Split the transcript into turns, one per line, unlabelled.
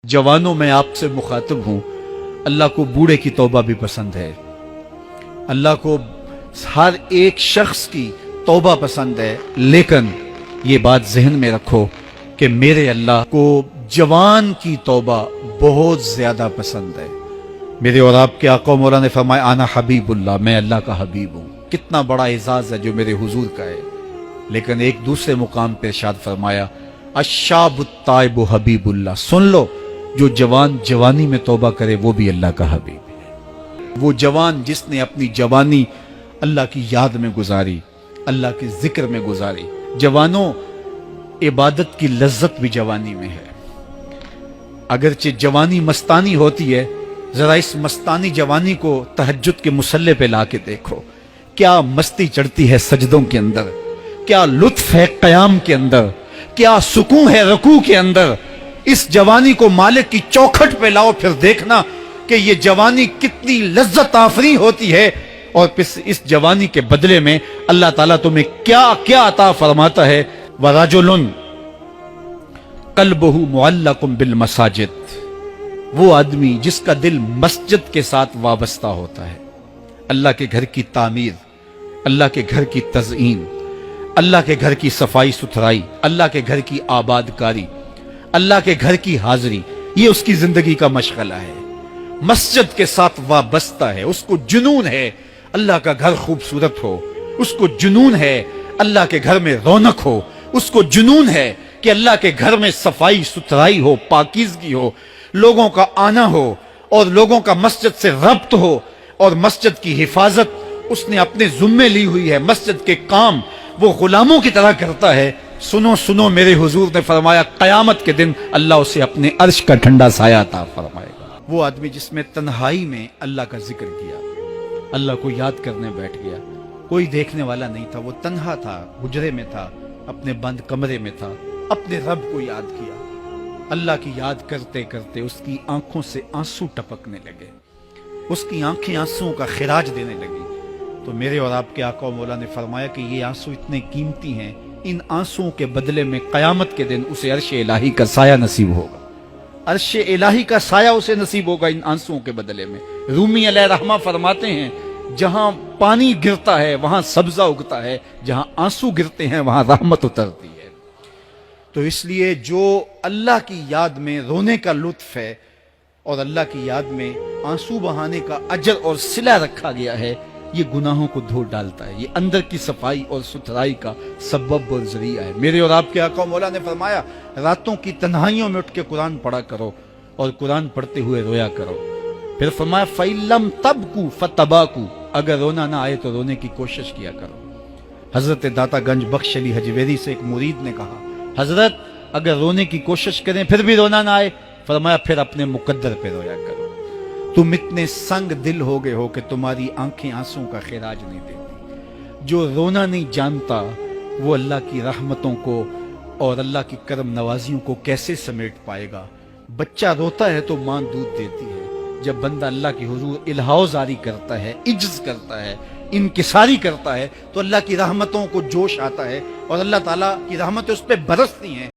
जवानों में आपसे मुखातिब हूं, अल्लाह को बूढ़े की तौबा भी पसंद है। अल्लाह को हर एक शख्स की तौबा पसंद है, लेकिन ये बात जहन में रखो कि मेरे अल्लाह को जवान की तौबा बहुत ज्यादा पसंद है। मेरे और आपके आका मौला ने फरमाया आना हबीबुल्लाह, मैं अल्लाह का हबीब हूं। कितना बड़ा एजाज है जो मेरे हुजूर का है। लेकिन एक दूसरे मुकाम पे इरशाद फरमाया अशाबुत ताइबु हबीबुल्लाह, सुन लो जो जवान जवानी में तौबा करे वो भी अल्लाह का हबीब है। वो जवान जिसने अपनी जवानी अल्लाह की याद में गुजारी, अल्लाह के जिक्र में गुजारी। जवानों, इबादत की लज्जत भी जवानी में है। अगरचे जवानी मस्तानी होती है, जरा इस मस्तानी जवानी को तहज्जुद के मुसल्ले पे लाके देखो, क्या मस्ती चढ़ती है सजदों के अंदर, क्या लुत्फ है कयाम के अंदर, क्या सुकून है रुकू के अंदर। इस जवानी को मालिक की चौखट पे लाओ, फिर देखना कि ये जवानी कितनी लज्जत आफरी होती है। और फिर इस जवानी के बदले में अल्लाह ताला तुम्हें क्या क्या अता फरमाता है। वराजुलुन कल्बुहु मुअल्लकुम बिल मसाजिद, वो आदमी जिसका दिल मस्जिद के साथ वाबस्ता होता है। अल्लाह के घर की तामीर, अल्लाह के घर की तज़ईन, अल्लाह के घर की सफाई सुथराई, अल्लाह के घर की आबादकारी, अल्लाह के घर की हाजिरी, ये उसकी जिंदगी का मशगला है। मस्जिद के साथ वाबस्ता है, उसको जुनून है अल्लाह का घर खूबसूरत हो, उसको जुनून है अल्लाह के घर में रौनक हो, उसको जुनून है कि अल्लाह के घर में सफाई सुथराई हो, पाकीज़गी हो, लोगों का आना हो और लोगों का मस्जिद से रब्त हो और मस्जिद की हिफाजत उसने अपने जुम्मे ली हुई है। मस्जिद के काम वो गुलामों की तरह करता है। सुनो सुनो, मेरे हुजूर ने फरमाया कयामत के दिन अल्लाह उसे अपने अर्श का ठंडा साया अता फरमाएगा। वो आदमी जिसमें तन्हाई में अल्लाह का जिक्र किया, अल्लाह को याद करने बैठ गया, कोई देखने वाला नहीं था, वो तन्हा था, हुजरे में था, अपने बंद कमरे में था, अपने रब को याद किया। अल्लाह की याद करते करते उसकी आंखों से आंसू टपकने लगे, उसकी आंखें आंसुओं का खिराज देने लगी। तो मेरे और आपके आका मौला ने फरमाया कि ये आंसू इतने कीमती हैं, इन आंसुओं के बदले में कयामत के दिन उसे अर्श इलाही का साया नसीब होगा। अर्श इलाही का साया उसे नसीब होगा इन आंसुओं के बदले में। रूमी अलैहिर्रहमा फरमाते हैं जहां पानी गिरता है वहां सब्जा उगता है, जहां आंसू गिरते हैं वहां रहमत उतरती है। तो इसलिए जो अल्लाह की याद में रोने का लुत्फ है और अल्लाह की याद में आंसू बहाने का अजर और सिला रखा गया है, ये गुनाहों को धो डालता है, ये अंदर की सफाई और सुथराई का सबब और जरिया है। मेरे और आपके आका मौला ने फरमाया रातों की तन्हाइयों में उठ के कुरान पढ़ा करो और कुरान पढ़ते हुए रोया करो। फिर फरमाया फ़इल्लम तबकू फतबाकू, अगर रोना ना आए तो रोने की कोशिश किया करो। हजरत दाता गंज बख्श अली हजवेरी से एक मुरीद ने कहा हजरत अगर रोने की कोशिश करें फिर भी रोना ना आए, फरमाया फिर अपने मुकद्दर पे रोया करो। तुम इतने संग दिल हो गए हो कि तुम्हारी आंखें आंसुओं का खिराज नहीं देती। जो रोना नहीं जानता वो अल्लाह की रहमतों को और अल्लाह की करम नवाजियों को कैसे समेट पाएगा। बच्चा रोता है तो मां दूध देती है। जब बंदा अल्लाह की हुजूर इल्हाज़ारी करता है, इज्ज़ करता है, इनकिसारी करता है, तो अल्लाह की रहमतों को जोश आता है और अल्लाह ताला की रहमतें उस पर बरसती हैं।